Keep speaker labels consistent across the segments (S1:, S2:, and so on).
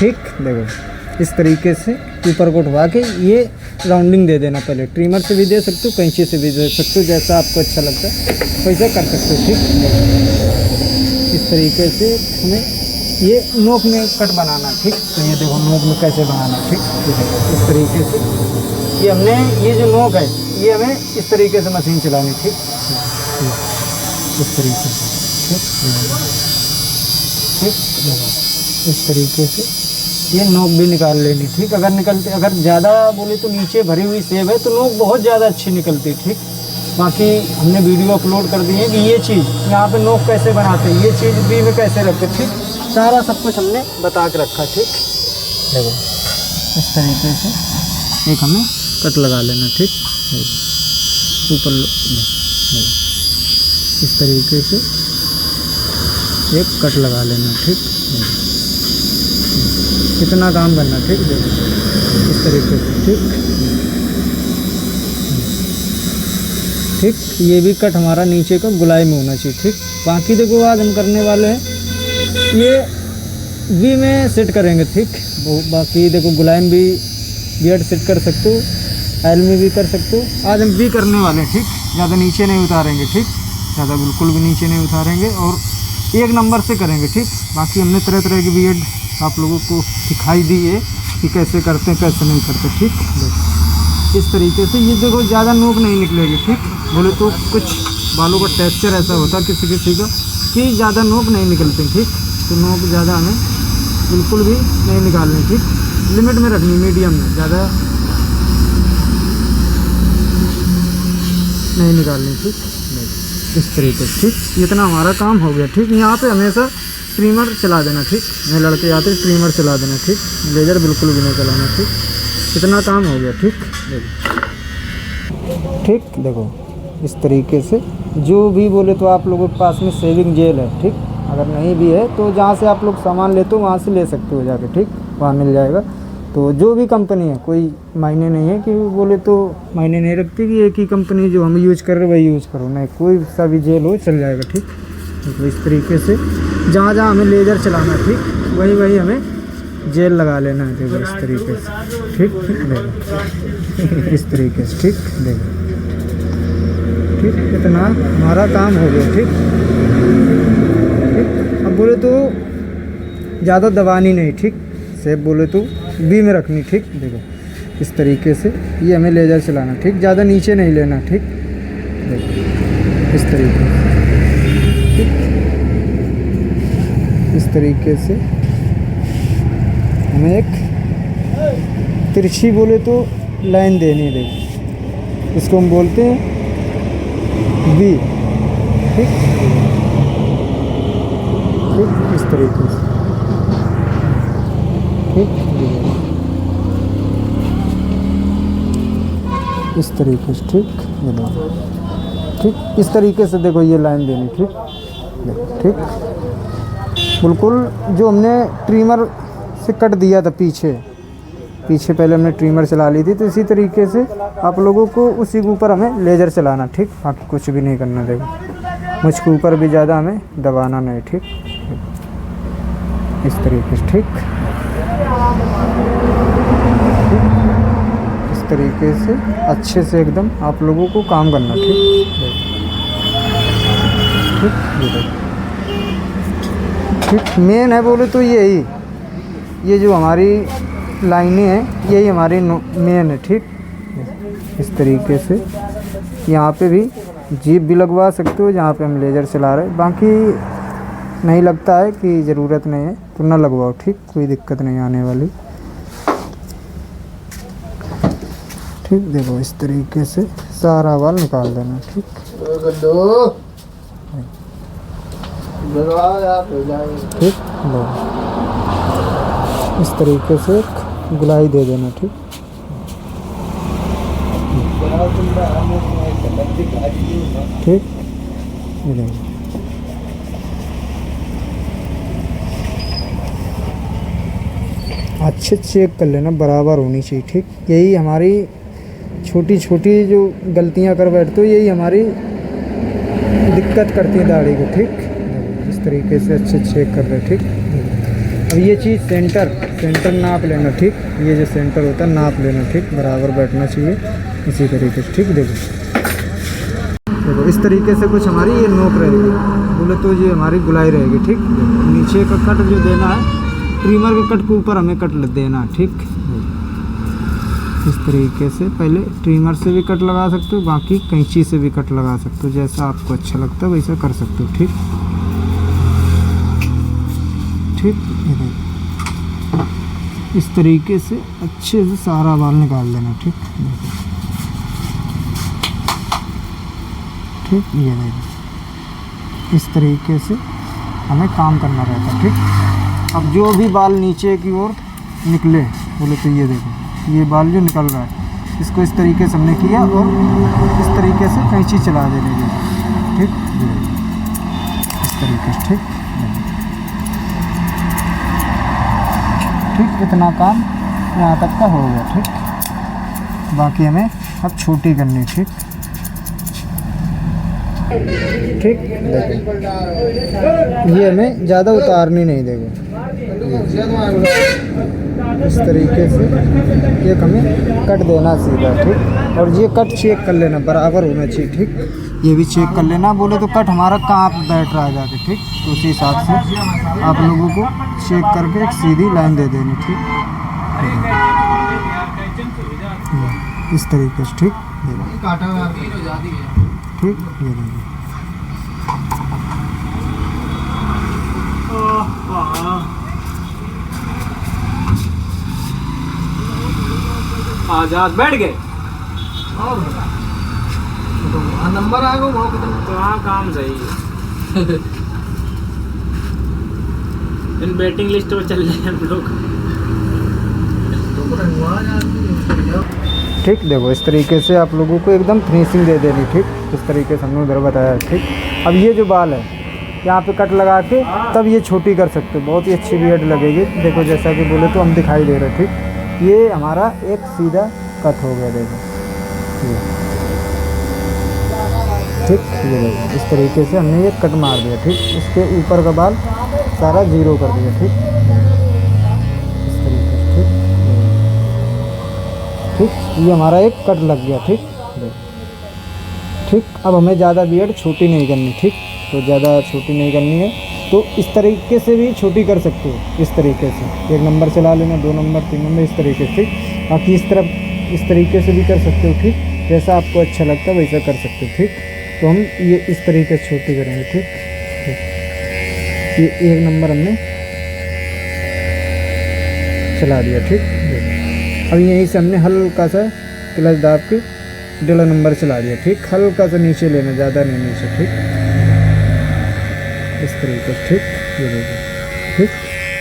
S1: ठीक। देखो इस तरीके से ऊपर को उठवा के ये राउंडिंग दे देना। पहले ट्रिमर से भी दे सकते हो, कैंची से भी दे सकते हो, जैसा आपको अच्छा लगता है वैसा कर सकते हो। ठीक। देखो इस तरीके से हमें ये नोक में कट बनाना। ठीक। तो ये देखो नोक में कैसे बनाना। ठीक। इस तरीके से ये हमने ये जो नोक है ये हमें इस तरीके से मशीन चलानी। ठीक। इस तरीके से। ठीक। इस तरीके से ये नोक भी निकाल लेनी। ठीक। अगर ज़्यादा बोले तो नीचे भरी हुई सेब है तो नोक बहुत ज़्यादा अच्छी निकलती। ठीक। बाकी हमने वीडियो अपलोड कर दी है कि ये चीज़ यहाँ पे नोक कैसे बनाते हैं, ये चीज़ बी में कैसे रखते। ठीक। सारा सब कुछ हमने बता के रखा। ठीक। देखो इस तरीके से एक हमें कट लगा लेना। ठीक। ऊपर इस तरीके से एक कट लगा लेना। ठीक। कितना काम करना। ठीक। देखो इस तरीके से। ठीक। ठीक। ये भी कट हमारा नीचे का गुलाई में होना चाहिए। ठीक। बाकी देखो आज हम करने वाले हैं ये वी में सेट करेंगे। ठीक। बाकी देखो गुलाई में भी बियर्ड सेट कर सकते हो, एल में भी कर सकते हो। आज हम वी करने वाले हैं। ठीक। ज़्यादा नीचे नहीं उतारेंगे। ठीक। ज़्यादा बिल्कुल भी नीचे नहीं उतारेंगे और एक नंबर से करेंगे। ठीक। बाकी हमने तरह तरह की बियर्ड आप लोगों को दिखाई दी है कि कैसे करते हैं कैसे नहीं करते। ठीक। देखो इस तरीके से ये देखो ज़्यादा नोक नहीं निकलेगी। ठीक। बोले तो कुछ बालों का टेक्सचर ऐसा होता है किसी किसी का कि ज़्यादा नोक नहीं निकलते। ठीक। तो नोक ज़्यादा हमें बिल्कुल भी नहीं निकालनी। ठीक। लिमिट में रखनी, मीडियम में, ज़्यादा नहीं निकालनी। ठीक। इस तरीके से। ठीक। इतना हमारा काम हो गया। ठीक। यहाँ पे हमेशा ट्रिमर चला देना। ठीक। मैं लड़के आते ट्रिमर चला देना। ठीक। लेजर बिल्कुल भी नहीं चलाना। ठीक। इतना काम हो गया। ठीक। ठीक। देखो इस तरीके से जो भी बोले तो आप लोगों के पास में सेविंग जेल है। ठीक। अगर नहीं भी है तो जहाँ से आप लोग सामान लेते हो वहाँ से ले सकते हो जाके। ठीक। वहाँ मिल जाएगा। तो जो भी कंपनी है कोई मायने नहीं है कि बोले तो मायने नहीं रखती कि एक ही कंपनी जो हम यूज़ कर रहे हैं वही यूज़ करो। नहीं, कोई सा भी जेल हो चल जाएगा। ठीक। तो इस तरीके से जहाँ जहाँ हमें लेज़र चलाना है ठीक वही वही हमें जेल लगा लेना है। देखो इस तरीके से। ठीक। देखो इस तरीके से। ठीक। देखो ठीक। इतना हमारा काम हो गया। ठीक। ठीक। अब बोले तो ज़्यादा दबानी नहीं। ठीक। सेब बोले तो बी में रखनी। ठीक। देखो इस तरीके से ये हमें लेज़र चलाना। ठीक। ज़्यादा नीचे नहीं लेना। ठीक। देखो इस तरीके से। ठीक। इस तरीके से हमें एक तिरछी बोले तो लाइन देनी है। देखो इसको हम बोलते हैं बी। ठीक। ठीक। इस तरीके से। ठीक। इस तरीके से। ठीक। ये देखो। ठीक। इस तरीके से देखो ये लाइन देनी। ठीक। देखो। ठीक। बिल्कुल जो हमने ट्रिमर से कट दिया था पीछे पहले हमने ट्रिमर चला ली थी तो इसी तरीके से आप लोगों को उसी के ऊपर हमें लेज़र चलाना। ठीक। बाकी कुछ भी नहीं करना। देखो मुझ के ऊपर भी ज़्यादा हमें दबाना नहीं। ठीक। इस तरीके से। ठीक। इस तरीके से अच्छे से एकदम आप लोगों को काम करना। ठीक। ठीक। ठीक। मेन है बोले तो यही ये जो हमारी लाइनें हैं यही हमारी मेन है। ठीक। इस तरीके से यहाँ पे भी जीप भी लगवा सकते हो जहाँ पे हम लेज़र चला रहे हैं। बाकी नहीं लगता है कि ज़रूरत नहीं है तो ना लगवाओ। ठीक। कोई दिक्कत नहीं आने वाली। ठीक। देखो इस तरीके से सारा बाल निकाल देना। ठीक। ठीक। लो इस तरीके से गुलाई दे देना। ठीक। ठीक। अच्छे चेक कर लेना बराबर होनी चाहिए। ठीक। यही हमारी छोटी छोटी जो गलतियां कर बैठते हो यही हमारी दिक्कत करती है दाढ़ी को। ठीक। इस तरीके से अच्छे चेक कर रहे। ठीक। अब ये चीज़ सेंटर नाप लेना, ठीक। ये जो सेंटर होता है नाप लेना, ठीक, बराबर बैठना चाहिए इसी तरीके से, ठीक। देखो इस तरीके से कुछ हमारी ये नोक रहेगी, बोले तो ये हमारी गुलाई रहेगी, ठीक। नीचे का कट जो देना है ट्रिमर के कट के ऊपर हमें कट देना, ठीक। इस तरीके से पहले ट्रिमर से भी कट लगा सकते हो, बाकी कैंची से भी कट लगा सकते हो, जैसा आपको अच्छा लगता है वैसा कर सकते हो, ठीक। इस तरीके से अच्छे से सारा बाल निकाल देना, ठीक। ये देखो इस तरीके से हमें काम करना रहता है, ठीक। अब जो भी बाल नीचे की ओर निकले, बोले तो ये देखो ये बाल जो निकल रहा है इसको इस तरीके से हमने किया और इस तरीके से कैंची चला देने की, ठीक। इस तरीके से, ठीक। इतना काम यहाँ तक का हो गया, ठीक। बाकी हमें अब छोटी करनी, ठीक। ये हमें ज़्यादा उतारनी नहीं, देखो इस तरीके से ये हमें कट देना सीधा, ठीक। और ये कट चेक कर लेना बराबर होना चाहिए, ठीक। ये भी चेक कर लेना, बोले तो कट हमारा कहाँ पे बैठ रहा है जाके, ठीक। तो उसी हिसाब से आप लोगों को चेक करके एक सीधी लाइन दे देनी, ठीक। इस तरीके से, ठीक। ठीक, ये देखिए
S2: आजाद बैठ गए
S3: और नंबर आ गया
S2: तो हाँ काम सही है। इन बैटिंग लिस्ट में चल रहे हैं हम लोग,
S1: ठीक। देखो इस तरीके से आप लोगों को एकदम फिनिशिंग दे देनी, ठीक। इस तरीके से हमने उधर बताया, ठीक। अब ये जो बाल है यहाँ पे कट लगा के तब ये छोटी कर सकते हो, बहुत ही अच्छी बियर्ड लगेगी। देखो जैसा कि बोले तो हम दिखाई दे रहे, ठीक। ये हमारा एक सीधा कट हो गया, देखो ये, ठीक। ये देखो इस तरीके से हमने ये कट मार दिया, ठीक। इसके ऊपर का बाल सारा जीरो कर दिया, ठीक। इस तरीके से, ठीक। ये हमारा एक कट लग गया, ठीक। ठीक। अब हमें ज़्यादा बियर्ड छोटी नहीं करनी, ठीक। तो ज़्यादा छोटी नहीं करनी है तो इस तरीके से भी छोटी कर सकते हो, इस तरीके से 1 नंबर चला लेना, 2 नंबर 3 नंबर इस तरीके से, ठीक। बाकी इस तरफ इस तरीके से भी कर सकते हो, ठीक। जैसा आपको अच्छा लगता है वैसा कर सकते हो, ठीक। तो हम ये इस तरीके से छोटी करेंगे, ठीक। ये 1 नंबर हमने चला दिया, ठीक। अब यहीं से हमने हल्का सा क्लच दाब के 1.5 नंबर चला दिया, ठीक। हल्का सा नीचे लेना, ज़्यादा नहीं नीचे, ठीक। इस तरीके से, ठीक। ये देखो, ठीक।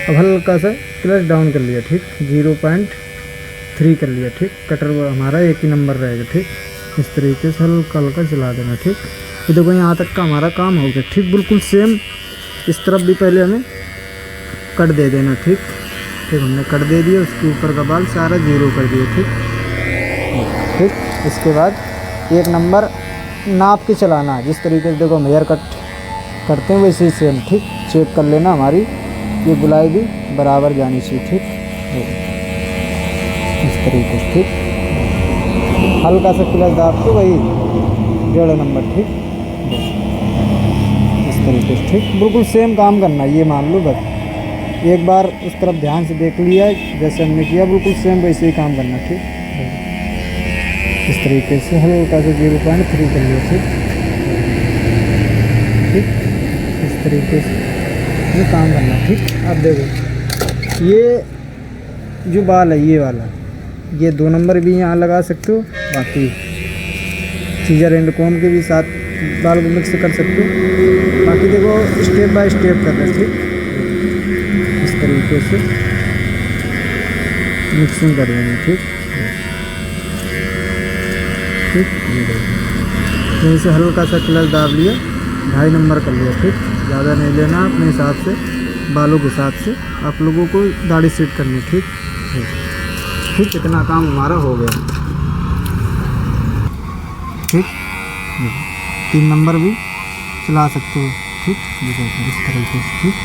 S1: अब हल्का सा क्लच डाउन कर लिया, ठीक। 0.3 कर लिया, ठीक। कटर हमारा 1 ही नंबर रहेगा, ठीक। इस तरीके से हल्का हल्का चला देना, ठीक। ये देखो यहाँ तक का हमारा काम हो गया, ठीक। बिल्कुल सेम इस तरफ भी पहले हमें कट दे देना, ठीक। फिर हमने कट दे दिया, उसके ऊपर का बाल सारा 0 कर दिया, ठीक। ठीक। इसके बाद 1 नंबर नाप के चलाना है, जिस तरीके से देखो हम हेयर कट करते हैं वैसे ही सेम, ठीक। चेक कर लेना हमारी ये गुलाई भी बराबर जानी चाहिए, ठीक। इस तरीके से, ठीक। हल्का सा क्लच दाब के वही 1.5 नंबर, ठीक। इस तरीके से, ठीक। बिल्कुल सेम काम करना है, ये मान लो बस एक बार इस तरफ ध्यान से देख लिया जैसे हमने किया, बिल्कुल सेम वैसे ही काम करना, ठीक। इस तरीके से हल्का सा 0.3 कर लिया, ठीक। ठीक। इस तरीके से ये काम करना, ठीक। अब देखो ये जो बाल है ये वाला, ये 2 नंबर भी यहाँ लगा सकते हो, बाकी सीजर एंड कॉम के भी साथ बाल को मिक्स कर सकते हो। बाकी देखो स्टेप बाय स्टेप कर रहे हैं, ठीक। इस तरीके से मिक्सिंग कर देंगे, ठीक। ठीक। ये देखो यहीं से हल्का सा क्लच दाब लिया, 2.5 नंबर कर लिया, ठीक। ज़्यादा नहीं लेना, अपने हिसाब से बालों के हिसाब से आप लोगों को दाढ़ी सेट करनी, ठीक। ठीक। इतना काम हमारा हो गया, ठीक। 3 नंबर भी चला सकते हो, ठीक। इस तरीके से, ठीक।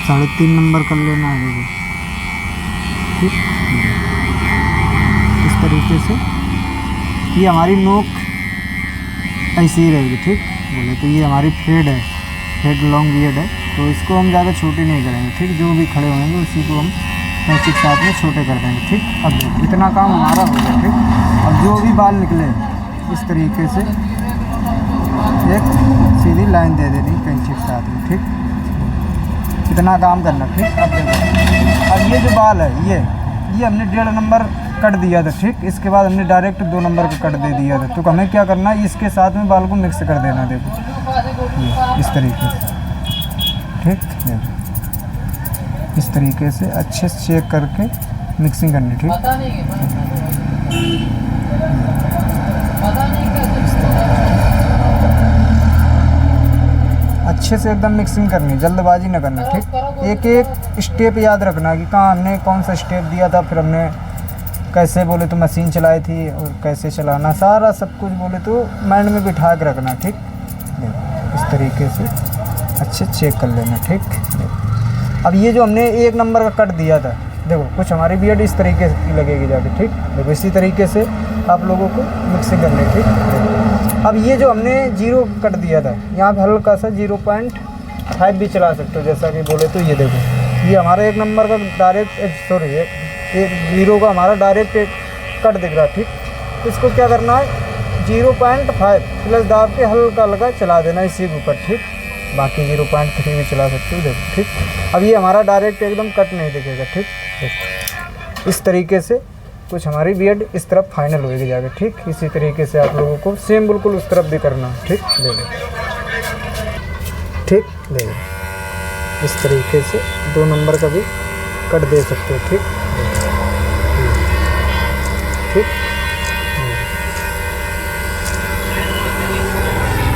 S1: 3.5 नंबर कर लेना है देखो, ठीक। इस तरीके से ये हमारी नोक ऐसी ही रहेगी, ठीक। बोले तो ये हमारी फेड है, फेड लॉन्ग बियर्ड है, तो इसको हम ज़्यादा छोटी नहीं करेंगे, ठीक। जो भी खड़े होंगे उसी को हम कैंची के साथ में छोटे कर देंगे, ठीक। अब देखो इतना काम हमारा हो गया, ठीक। अब जो भी बाल निकले इस तरीके से एक सीधी लाइन दे देनी कैंची के साथ में, ठीक। इतना काम करना, ठीक। अब देखो अब ये जो बाल है ये हमने 1.5 नंबर कट दिया था, ठीक। इसके बाद हमने डायरेक्ट 2 नंबर का कट दे दिया था, तो हमें क्या करना है, इसके साथ में बाल को मिक्स कर देना, देखो ये इस तरीके से, ठीक। देखो इस तरीके से अच्छे से चेक करके मिक्सिंग करनी, ठीक। अच्छे से एकदम मिक्सिंग करनी, जल्दबाजी ना करना, ठीक। एक एक स्टेप याद रखना कि कहाँ हमने कौन सा स्टेप दिया था, फिर हमने कैसे बोले तो मशीन चलाई थी और कैसे चलाना, सारा सब कुछ बोले तो माइंड में बिठा के रखना, ठीक। देखो इस तरीके से अच्छे चेक कर लेना, ठीक। देखो अब ये जो हमने 1 नंबर का कट दिया था, देखो कुछ हमारी बियर्ड इस तरीके की लगेगी जाके, ठीक। देखो इसी तरीके से आप लोगों को मिक्सिंग करनी, ठीक। देखो अब ये जो हमने 0 कट दिया था, यहाँ पे हल्का सा 0.5 भी चला सकते हो, जैसा कि बोले तो ये देखो ये हमारा 1 नंबर का डायरेक्ट सॉरी एक 0 का हमारा डायरेक्ट एक कट दिख रहा, ठीक। इसको क्या करना है 0.5 प्लस दाब के हल्का हल्का चला देना इसी के ऊपर, ठीक। बाकी 0.3 भी चला सकते हो, देखो, ठीक। अब ये हमारा डायरेक्ट एकदम कट नहीं दिखेगा, ठीक। देखो इस तरीके से कुछ हमारी बियर्ड इस तरफ फाइनल होगी जाके, ठीक। इसी तरीके से आप लोगों को सेम बिल्कुल उस तरफ भी करना, ठीक। देखो, ठीक। देखो इस तरीके से 2 नंबर का भी कट दे सकते हो, ठीक। ठीक,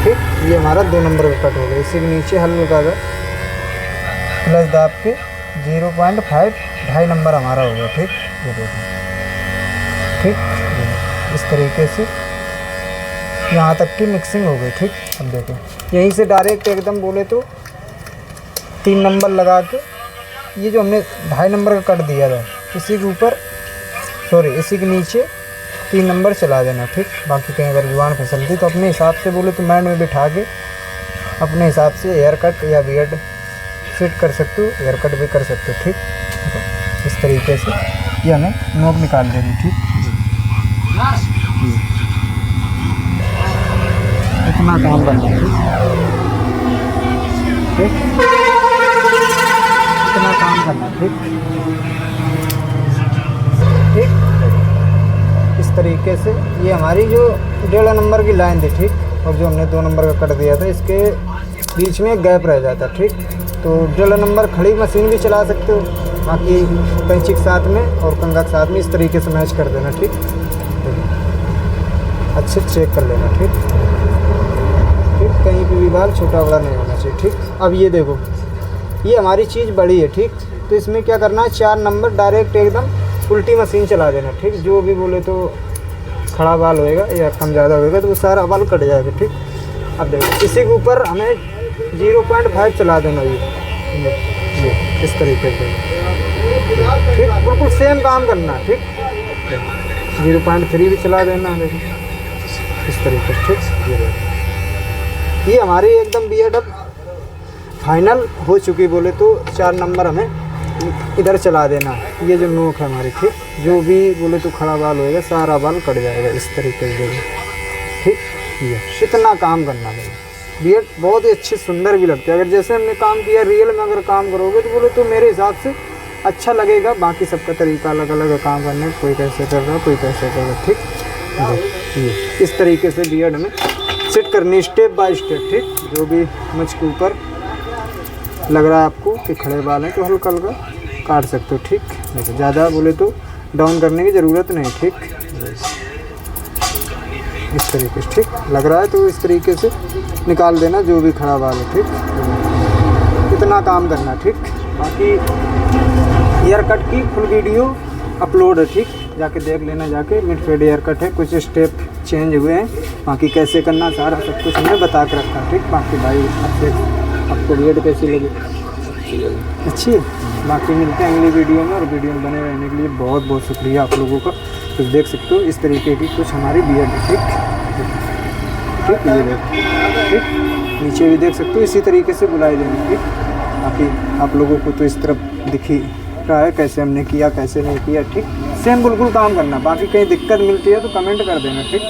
S1: ठीक। ये हमारा 2 नंबर का कट हो गया, इसी के नीचे हल्का सा प्लस दाब के 0.5 2.5 नंबर हमारा हो गया, ठीक। ये देखो, ठीक। इस तरीके से यहाँ तक की मिक्सिंग हो गई, ठीक। अब देखो यहीं से डायरेक्ट एकदम बोले तो 3 नंबर लगा के ये जो हमने 2.5 नंबर का कट दिया था इसी के ऊपर सॉरी इसी के नीचे 3 नंबर चला देना, ठीक। बाकी कहीं अगर जुबान फिसलती तो अपने हिसाब से बोले तो माइंड में बिठा के अपने हिसाब से हेयर कट या बियर्ड फिट कर सकते हो, हेयर कट भी कर सकते हो, ठीक। तो इस तरीके से ये हमें नोक निकाल देनी, ठीक। इतना काम करना है, ठीक। इतना काम करना है, ठीक, ठीक। इस तरीके से ये हमारी जो 1.5 नंबर की लाइन थी, ठीक। और जो हमने 2 नंबर का कट दिया था इसके बीच में गैप रह जाता, ठीक। तो 1.5 नंबर खड़ी मशीन भी चला सकते हो, बाकी कैंची के साथ में और कंघा के साथ में इस तरीके से मैच कर देना, ठीक। अच्छे चेक कर लेना, ठीक, ठीक। कहीं पे भी बाल छोटा बड़ा नहीं होना चाहिए, ठीक। अब ये देखो ये हमारी चीज़ बड़ी है, ठीक। तो इसमें क्या करना है 4 नंबर डायरेक्ट एकदम उल्टी मशीन चला देना, ठीक। जो भी बोले तो खड़ा बाल होएगा या कम ज़्यादा होएगा तो वो सारा बाल कट जाएगा, ठीक। अब देखो इसी के ऊपर हमें 0.5 चला देना, ये इस तरीके से, ठीक। बिल्कुल सेम काम करना, ठीक। 0.3 भी चला देना, देखो इस तरीके से, ठीक। ये हमारी एकदम बियर्ड अब फाइनल हो चुकी, बोले तो 4 नंबर हमें इधर चला देना, ये जो नोक है हमारी, ठीक। जो भी बोले तो खड़ा बाल होएगा सारा बाल कट जाएगा इस तरीके से, ठीक। ये इतना काम करना है, बियर्ड बहुत ही अच्छी सुंदर भी लगती है। अगर जैसे हमने काम किया रियल में अगर काम करोगे तो बोले तो मेरे हिसाब से अच्छा लगेगा। बाकी सबका तरीका अलग अलग है काम करने, कोई कैसे कर रहा है कोई कैसे कर रहा है, ठीक। ये इस तरीके से बियर्ड में सेट करनी स्टेप बाय स्टेप, ठीक। जो भी मुझ के ऊपर लग रहा है आपको कि खड़े बाल हैं तो हल्का हल्का काट सकते हो, ठीक। देखो ज़्यादा बोले तो डाउन करने की ज़रूरत नहीं, ठीक। इस तरीके से, ठीक। लग रहा है तो इस तरीके से निकाल देना जो भी खड़ा बाल है, ठीक। इतना काम करना, ठीक। बाकी हेयर कट की फुल वीडियो अपलोड है, ठीक। जाके देख लेना, जाके मिड फेड हेयर कट है, कुछ स्टेप चेंज हुए हैं, बाकी कैसे करना सारा सब कुछ हमने बता के रखा, ठीक। बाकी भाई आपको वीडियो कैसी लगी
S3: अच्छी लगी।
S1: अच्छी है। बाकी मिलते हैं अगली वीडियो में, और वीडियो में बने रहने के लिए बहुत बहुत शुक्रिया आप लोगों का। तो देख सकते हो इस तरीके की कुछ हमारी बियर्ड है, ठीक ठीक, ये देखो ठीक, नीचे भी देख सकते हो इसी तरीके से गुलाई देंगे, ठीक। बाकी आप लोगों को तो इस तरफ दिखी रहा है कैसे हमने किया कैसे नहीं किया, ठीक। सेम बिल्कुल काम करना, बाकी कहीं दिक्कत मिलती है तो कमेंट कर देना, ठीक।